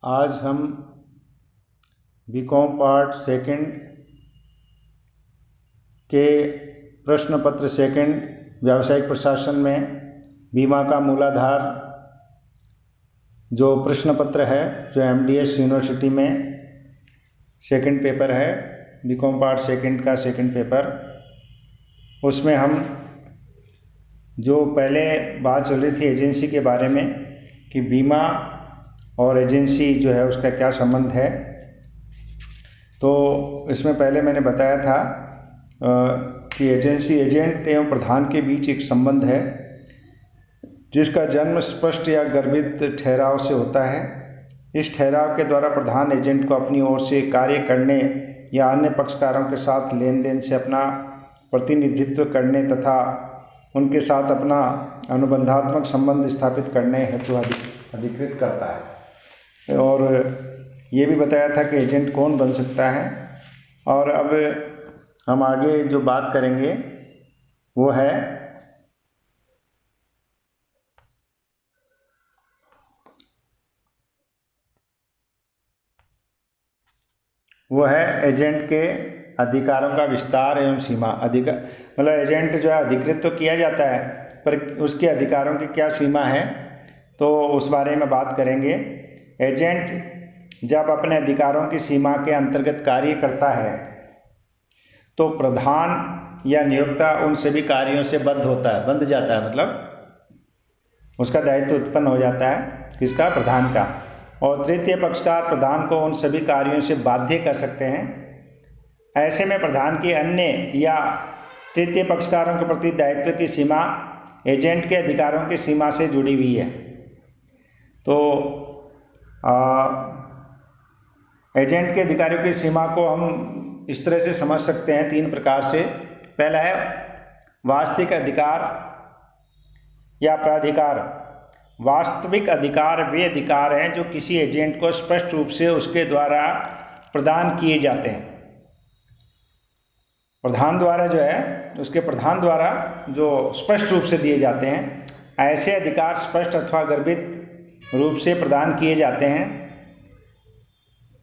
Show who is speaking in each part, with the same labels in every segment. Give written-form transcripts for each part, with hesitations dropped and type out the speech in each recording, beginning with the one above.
Speaker 1: आज हम BCom part second के प्रश्न पत्र सेकंड व्यावसायिक प्रशासन में बीमा का मूलाधार जो प्रश्न पत्र है, जो एमडीएस यूनिवर्सिटी में सेकंड पेपर है, बीकॉम पार्ट सेकंड का सेकंड पेपर, उसमें हम जो पहले बात चल रही थी एजेंसी के बारे में कि बीमा और एजेंसी जो है उसका क्या संबंध है। तो इसमें पहले मैंने बताया था कि एजेंसी एजेंट एवं प्रधान के बीच एक संबंध है जिसका जन्म स्पष्ट या गर्भित ठहराव से होता है। इस ठहराव के द्वारा प्रधान एजेंट को अपनी ओर से कार्य करने या अन्य पक्षकारों के साथ लेन देन से अपना प्रतिनिधित्व करने तथा उनके साथ अपना अनुबंधात्मक संबंध स्थापित करने हेतु अधिकृत करता है। और ये भी बताया था कि एजेंट कौन बन सकता है। और अब हम आगे जो बात करेंगे वो है एजेंट के अधिकारों का विस्तार एवं सीमा। मतलब एजेंट जो है अधिकृत तो किया जाता है, पर उसके अधिकारों की क्या सीमा है, तो उस बारे में बात करेंगे। एजेंट जब अपने अधिकारों की सीमा के अंतर्गत कार्य करता है तो प्रधान या नियोक्ता उन सभी कार्यों से बंध जाता है, मतलब उसका दायित्व उत्पन्न हो जाता है, किसका? प्रधान का। और तृतीय पक्षकार प्रधान को उन सभी कार्यों से बाध्य कर सकते हैं। ऐसे में प्रधान की अन्य या तृतीय पक्षकारों के प्रति दायित्व की सीमा एजेंट के अधिकारों की सीमा से जुड़ी हुई है। तो एजेंट के अधिकारों की सीमा को हम इस तरह से समझ सकते हैं, तीन प्रकार से। पहला है वास्तविक अधिकार या प्राधिकार। वास्तविक अधिकार वे अधिकार हैं जो किसी एजेंट को स्पष्ट रूप से उसके द्वारा प्रदान किए जाते हैं। प्रधान द्वारा जो है, उसके प्रधान द्वारा जो स्पष्ट रूप से दिए जाते हैं, ऐसे अधिकार स्पष्ट अथवा गर्भित रूप से प्रदान किए जाते हैं।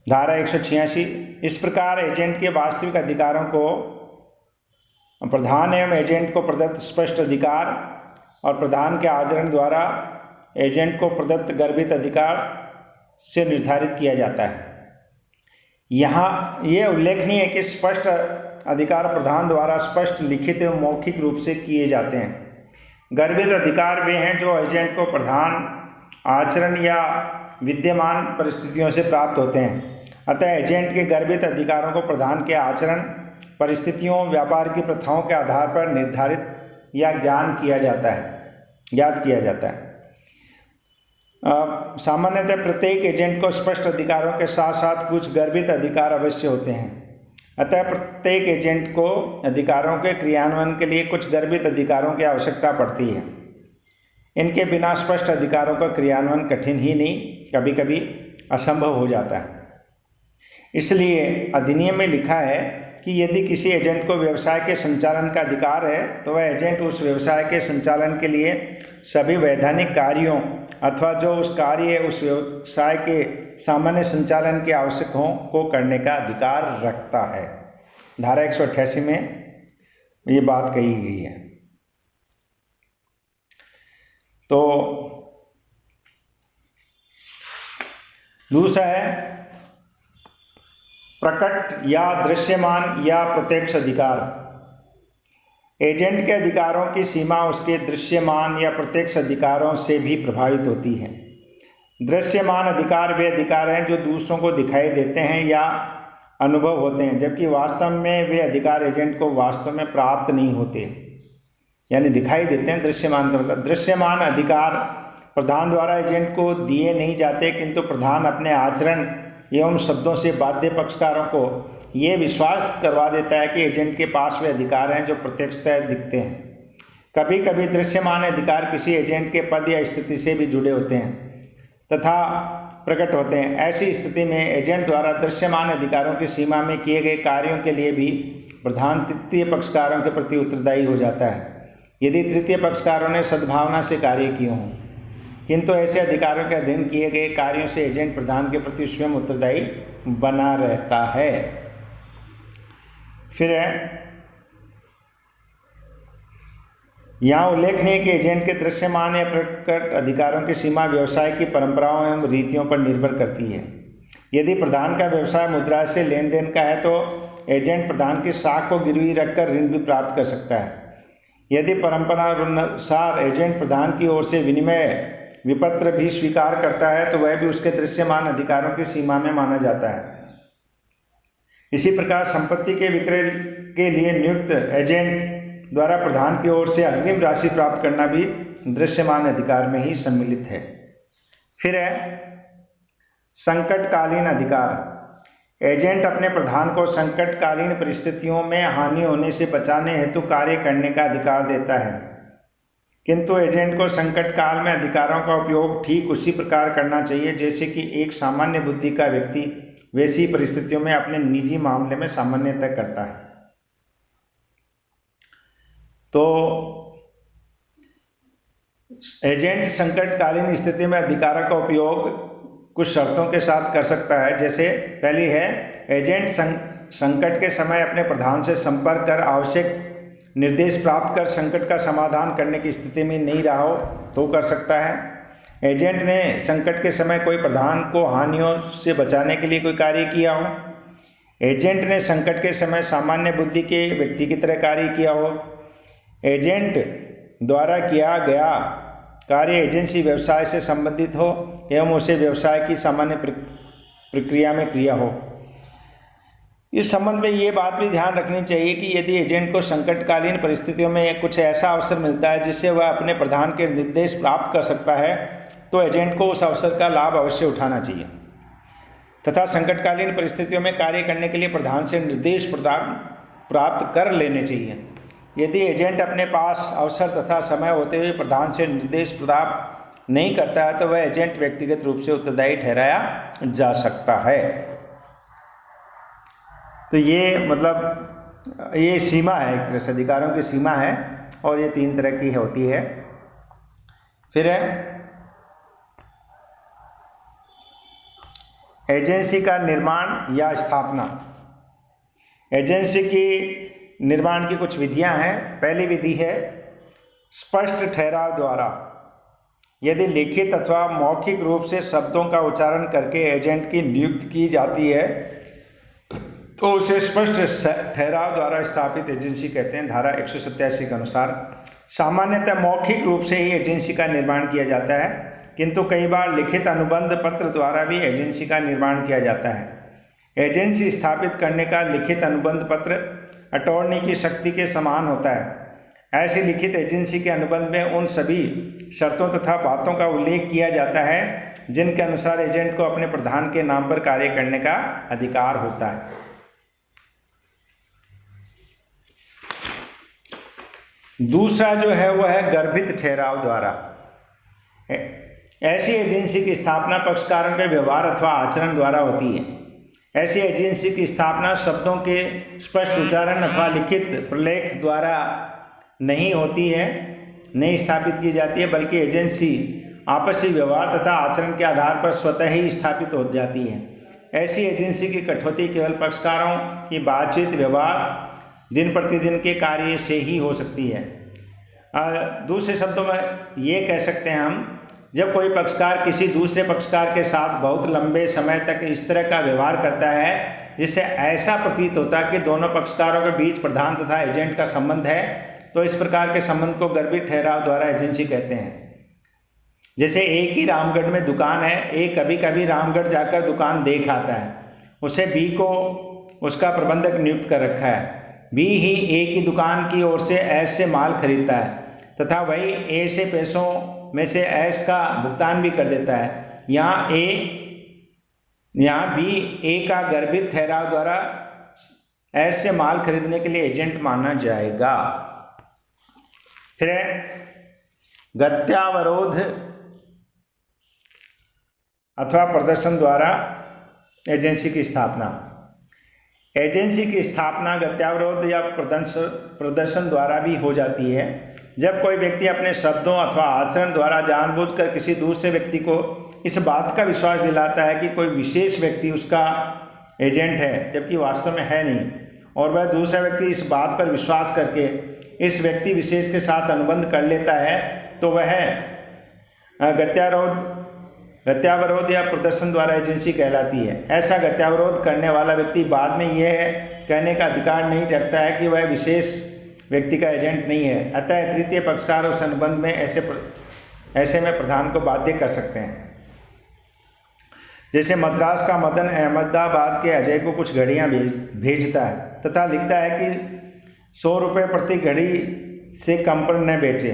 Speaker 1: धारा 186। इस प्रकार एजेंट के वास्तविक अधिकारों को प्रधान एवं एजेंट को प्रदत्त स्पष्ट अधिकार और प्रधान के आचरण द्वारा एजेंट को प्रदत्त गर्भित अधिकार से निर्धारित किया जाता है। यहाँ यह उल्लेखनीय है कि स्पष्ट अधिकार प्रधान द्वारा स्पष्ट लिखित एवं मौखिक रूप से किए जाते हैं। गर्भित अधिकार वे हैं जो एजेंट को प्रधान आचरण या विद्यमान परिस्थितियों से प्राप्त होते हैं। अतः एजेंट के गर्भित अधिकारों को प्रधान के आचरण, परिस्थितियों, व्यापार की प्रथाओं के आधार पर निर्धारित या ज्ञात किया जाता है। सामान्यतः प्रत्येक एजेंट को स्पष्ट अधिकारों के साथ साथ कुछ गर्भित अधिकार अवश्य होते हैं। अतः प्रत्येक एजेंट को अधिकारों के क्रियान्वयन के लिए कुछ गर्भित अधिकारों की आवश्यकता पड़ती है। इनके बिना स्पष्ट अधिकारों का क्रियान्वयन कठिन ही नहीं, कभी कभी असंभव हो जाता है। इसलिए अधिनियम में लिखा है कि यदि किसी एजेंट को व्यवसाय के संचालन का अधिकार है तो वह एजेंट उस व्यवसाय के संचालन के लिए सभी वैधानिक कार्यों अथवा जो उस व्यवसाय के सामान्य संचालन के आवश्यक हों को करने का अधिकार रखता है। धारा 188 में ये बात कही गई है। तो दूसरा है प्रकट या दृश्यमान या प्रत्यक्ष अधिकार। एजेंट के अधिकारों की सीमा उसके दृश्यमान या प्रत्यक्ष अधिकारों से भी प्रभावित होती है। दृश्यमान अधिकार वे अधिकार हैं जो दूसरों को दिखाई देते हैं या अनुभव होते हैं, जबकि वास्तव में वे अधिकार एजेंट को वास्तव में प्राप्त नहीं होते, यानी दिखाई देते हैं। दृश्यमान का मतलब दृश्यमान अधिकार प्रधान द्वारा एजेंट को दिए नहीं जाते, किंतु प्रधान अपने आचरण एवं शब्दों से बाध्य पक्षकारों को ये विश्वास करवा देता है कि एजेंट के पास वे अधिकार हैं जो प्रत्यक्षतः दिखते हैं। कभी कभी दृश्यमान अधिकार किसी एजेंट के पद या स्थिति से भी जुड़े होते हैं तथा प्रकट होते हैं। ऐसी स्थिति में एजेंट द्वारा दृश्यमान अधिकारों की सीमा में किए गए कार्यों के लिए भी प्रधान तृतीय पक्षकारों के प्रति उत्तरदायी हो जाता है, यदि तृतीय पक्षकारों ने सद्भावना से कार्य किए हों। किंतु ऐसे अधिकारों के अधीन किए गए कार्यों से एजेंट प्रधान के प्रति स्वयं उत्तरदायी बना रहता है। फिर है यहाँ उल्लेखनीय कि एजेंट के दृश्यमान या प्रकट अधिकारों की सीमा व्यवसाय की परंपराओं एवं रीतियों पर निर्भर करती है। यदि प्रधान का व्यवसाय मुद्रा से लेन देन का है तो एजेंट प्रधान की साख को गिरवी रखकर ऋण भी प्राप्त कर सकता है। यदि परंपरा अनुसार एजेंट प्रधान की ओर से विनिमय विपत्र भी स्वीकार करता है तो वह भी उसके दृश्यमान अधिकारों की सीमा में माना जाता है। इसी प्रकार संपत्ति के विक्रय के लिए नियुक्त एजेंट द्वारा प्रधान की ओर से अग्रिम राशि प्राप्त करना भी दृश्यमान अधिकार में ही सम्मिलित है। फिर है संकटकालीन अधिकार। एजेंट अपने प्रधान को संकटकालीन परिस्थितियों में हानि होने से बचाने हेतु कार्य करने का अधिकार देता है, किंतु एजेंट को संकट काल में अधिकारों का उपयोग ठीक उसी प्रकार करना चाहिए जैसे कि एक सामान्य बुद्धि का व्यक्ति वैसी परिस्थितियों में अपने निजी मामले में सामान्यतः करता है। तो एजेंट संकटकालीन स्थिति में अधिकारों का उपयोग कुछ शर्तों के साथ कर सकता है। जैसे पहली है, एजेंट संकट के समय अपने प्रधान से संपर्क कर आवश्यक निर्देश प्राप्त कर संकट का समाधान करने की स्थिति में नहीं रहा हो तो कर सकता है। एजेंट ने संकट के समय कोई प्रधान को हानियों से बचाने के लिए कोई कार्य किया हो। एजेंट ने संकट के समय सामान्य बुद्धि के व्यक्ति की तरह कार्य किया हो। एजेंट द्वारा किया गया कार्य एजेंसी व्यवसाय से संबंधित हो एवं उसे व्यवसाय की सामान्य प्रक्रिया में क्रिया हो। इस संबंध में ये बात भी ध्यान रखनी चाहिए कि यदि एजेंट को संकटकालीन परिस्थितियों में कुछ ऐसा अवसर मिलता है जिससे वह अपने प्रधान के निर्देश प्राप्त कर सकता है तो एजेंट को उस अवसर का लाभ अवश्य उठाना चाहिए तथा संकटकालीन परिस्थितियों में कार्य करने के लिए प्रधान से निर्देश प्राप्त कर लेने चाहिए। यदि एजेंट अपने पास अवसर तथा समय होते हुए प्रधान से निर्देश प्राप्त नहीं करता है तो वह एजेंट व्यक्तिगत रूप से उत्तरदायी ठहराया जा सकता है। तो ये मतलब ये सीमा है, एक तरह से अधिकारों की सीमा है और ये 3 तरह की होती है। फिर है एजेंसी का निर्माण या स्थापना। एजेंसी की निर्माण की कुछ विधियां हैं। पहली विधि है स्पष्ट ठहराव द्वारा। यदि लिखित अथवा मौखिक रूप से शब्दों का उच्चारण करके एजेंट की नियुक्ति की जाती है तो उसे स्पष्ट ठहराव द्वारा स्थापित एजेंसी कहते हैं। धारा 187 के अनुसार सामान्यतः मौखिक रूप से ही एजेंसी का निर्माण किया जाता है, किंतु कई बार लिखित अनुबंध पत्र द्वारा भी एजेंसी का निर्माण किया जाता है। एजेंसी स्थापित करने का लिखित अनुबंध पत्र अटॉर्नी की शक्ति के समान होता है। ऐसी लिखित एजेंसी के अनुबंध में उन सभी शर्तों तथा बातों का उल्लेख किया जाता है जिनके अनुसार एजेंट को अपने प्रधान के नाम पर कार्य करने का अधिकार होता है। दूसरा जो है वह है गर्भित ठहराव द्वारा। ऐसी एजेंसी की स्थापना पक्षकारों के व्यवहार अथवा आचरण द्वारा होती है। ऐसी एजेंसी की स्थापना शब्दों के स्पष्ट उच्चारण अथवा लिखित प्रलेख द्वारा नहीं होती है, नहीं स्थापित की जाती है, बल्कि एजेंसी आपसी व्यवहार तथा आचरण के आधार पर स्वतः ही स्थापित हो जाती है। ऐसी एजेंसी की कटौती केवल पक्षकारों की बातचीत व्यवहार दिन प्रतिदिन के कार्य से ही हो सकती है। दूसरे शब्दों में ये कह सकते हैं हम, जब कोई पक्षकार किसी दूसरे पक्षकार के साथ बहुत लंबे समय तक इस तरह का व्यवहार करता है जिससे ऐसा प्रतीत होता है कि दोनों पक्षकारों के बीच प्रधान तथा एजेंट का संबंध है, तो इस प्रकार के संबंध को गर्भित ठहराव द्वारा एजेंसी कहते हैं। जैसे एक ही रामगढ़ में दुकान है, ए कभी कभी रामगढ़ जाकर दुकान देख आता है, उसे बी को उसका प्रबंधक नियुक्त कर रखा है। बी ही ए की दुकान की ओर से एस से माल खरीदता है तथा वही ए से पैसों में से एस का भुगतान भी कर देता है। यहाँ बी ए का गर्भित ठहराव द्वारा एस से माल खरीदने के लिए एजेंट माना जाएगा। फिर गत्यावरोध अथवा प्रदर्शन द्वारा एजेंसी की स्थापना। एजेंसी की स्थापना गत्यावरोध या प्रदर्शन द्वारा भी हो जाती है। जब कोई व्यक्ति अपने शब्दों अथवा आचरण द्वारा जानबूझकर किसी दूसरे व्यक्ति को इस बात का विश्वास दिलाता है कि कोई विशेष व्यक्ति उसका एजेंट है, जबकि वास्तव में है नहीं, और वह दूसरा व्यक्ति इस बात पर विश्वास करके इस व्यक्ति विशेष के साथ अनुबंध कर लेता है, तो वह गत्यावरोध या प्रदर्शन द्वारा एजेंसी कहलाती है। ऐसा गत्यावरोध करने वाला व्यक्ति बाद में यह कहने का अधिकार नहीं रखता है कि वह विशेष व्यक्ति का एजेंट नहीं है। अतः तृतीय पक्षकार उस अनुबंध में ऐसे में प्रधान को बाध्य कर सकते हैं। जैसे मद्रास का मदन अहमदाबाद के अजय को कुछ घड़ियां भेजता है तथा लिखता है कि 100 रुपये प्रति घड़ी से कम पर न बेचे।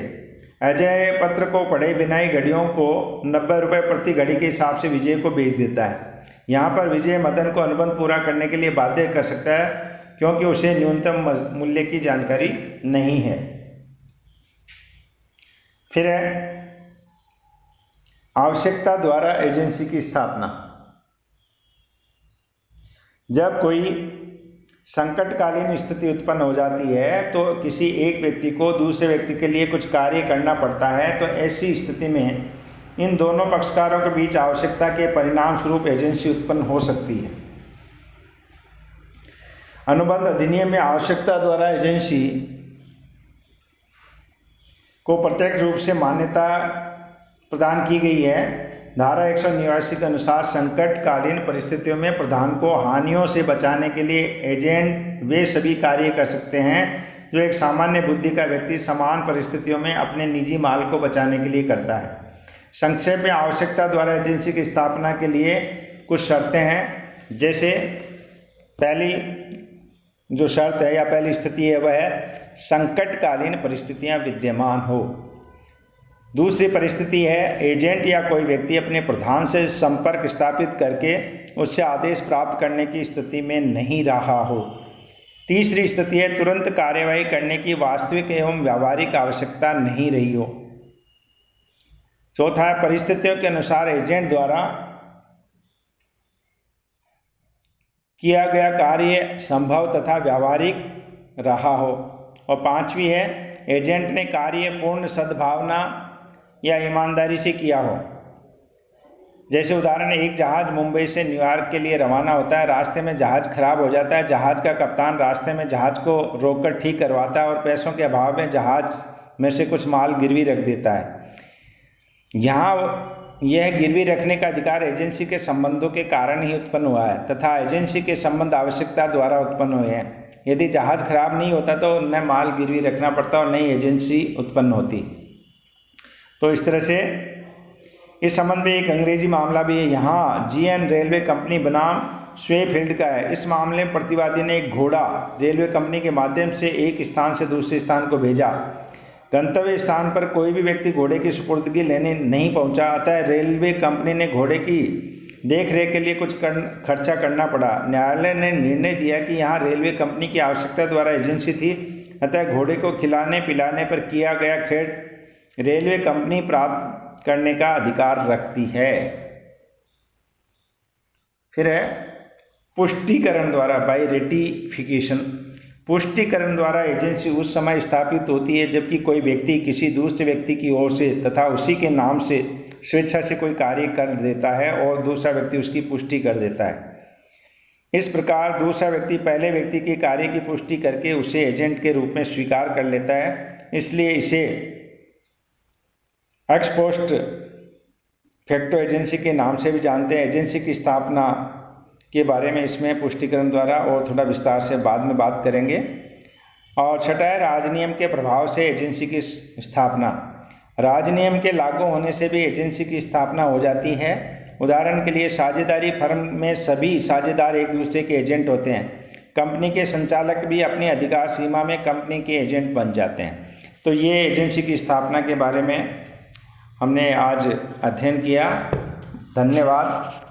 Speaker 1: अजय पत्र को पढ़े बिना ही घड़ियों को 90 रुपये प्रति घड़ी के हिसाब से विजय को बेच देता है। यहाँ पर विजय मदन को अनुबंध पूरा करने के लिए बाध्य कर सकता है, क्योंकि उसे न्यूनतम मूल्य की जानकारी नहीं है। फिर है आवश्यकता द्वारा एजेंसी की स्थापना। जब कोई संकटकालीन स्थिति उत्पन्न हो जाती है तो किसी एक व्यक्ति को दूसरे व्यक्ति के लिए कुछ कार्य करना पड़ता है, तो ऐसी स्थिति में इन दोनों पक्षकारों के बीच आवश्यकता के परिणाम स्वरूप एजेंसी उत्पन्न हो सकती है। अनुबंध अधिनियम में आवश्यकता द्वारा एजेंसी को प्रत्यक्ष रूप से मान्यता प्रदान की गई है। धारा 189 के अनुसार संकटकालीन परिस्थितियों में प्रधान को हानियों से बचाने के लिए एजेंट वे सभी कार्य कर सकते हैं जो एक सामान्य बुद्धि का व्यक्ति समान परिस्थितियों में अपने निजी माल को बचाने के लिए करता है। संक्षेप में आवश्यकता द्वारा एजेंसी की स्थापना के लिए कुछ शर्तें हैं। जैसे पहली जो शर्त है या पहली स्थिति है वह है संकटकालीन परिस्थितियां विद्यमान हो। दूसरी परिस्थिति है एजेंट या कोई व्यक्ति अपने प्रधान से संपर्क स्थापित करके उससे आदेश प्राप्त करने की स्थिति में नहीं रहा हो। तीसरी स्थिति है तुरंत कार्यवाही करने की वास्तविक एवं व्यावहारिक आवश्यकता नहीं रही हो। चौथा है परिस्थितियों के अनुसार एजेंट द्वारा किया गया कार्य संभव तथा व्यावहारिक रहा हो। और पांचवी है एजेंट ने कार्य पूर्ण सद्भावना या ईमानदारी से किया हो। जैसे उदाहरण, एक जहाज़ मुंबई से न्यूयॉर्क के लिए रवाना होता है, रास्ते में जहाज़ खराब हो जाता है, जहाज़ का कप्तान रास्ते में जहाज़ को रोककर ठीक करवाता है और पैसों के अभाव में जहाज़ में से कुछ माल गिरवी रख देता है। यहाँ यह गिरवी रखने का अधिकार एजेंसी के संबंधों के कारण ही उत्पन्न हुआ है तथा एजेंसी के संबंध आवश्यकता द्वारा उत्पन्न हुए हैं। यदि जहाज़ खराब नहीं होता तो न माल गिरवी रखना पड़ता और न ही एजेंसी उत्पन्न होती। तो इस तरह से इस संबंध में एक अंग्रेजी मामला भी है। यहाँ GN रेलवे कंपनी बनाम स्वेफील्ड का है। इस मामले में प्रतिवादी ने एक घोड़ा रेलवे कंपनी के माध्यम से एक स्थान से दूसरे स्थान को भेजा। गंतव्य स्थान पर कोई भी व्यक्ति घोड़े की सुपुर्दगी लेने नहीं पहुंचा, अतः रेलवे कंपनी ने घोड़े की देख रेख के लिए कुछ खर्चा करना पड़ा। न्यायालय ने निर्णय दिया कि यहाँ रेलवे कंपनी की आवश्यकता द्वारा एजेंसी थी, अतः घोड़े को खिलाने पिलाने पर किया गया खर्च रेलवे कंपनी प्राप्त करने का अधिकार रखती है। फिर है पुष्टिकरण द्वारा बाय रेटिफिकेशन। पुष्टिकरण द्वारा एजेंसी उस समय स्थापित होती है जबकि कोई व्यक्ति किसी दूसरे व्यक्ति की ओर से तथा उसी के नाम से स्वेच्छा से कोई कार्य कर देता है और दूसरा व्यक्ति उसकी पुष्टि कर देता है। इस प्रकार दूसरा व्यक्ति पहले व्यक्ति के कार्य की पुष्टि करके उसे एजेंट के रूप में स्वीकार कर लेता है। इसलिए इसे एक्स पोस्ट फैक्टो एजेंसी के नाम से भी जानते हैं। एजेंसी की स्थापना के बारे में इसमें पुष्टिकरण द्वारा और थोड़ा विस्तार से बाद में बात करेंगे। और छठा है राजनियम के प्रभाव से एजेंसी की स्थापना। राजनियम के लागू होने से भी एजेंसी की स्थापना हो जाती है। उदाहरण के लिए साझेदारी फर्म में सभी साझेदार एक दूसरे के एजेंट होते हैं। कंपनी के संचालक भी अपनी अधिकार सीमा में कंपनी के एजेंट बन जाते हैं। तो ये एजेंसी की स्थापना के बारे में हमने आज अध्ययन किया। धन्यवाद।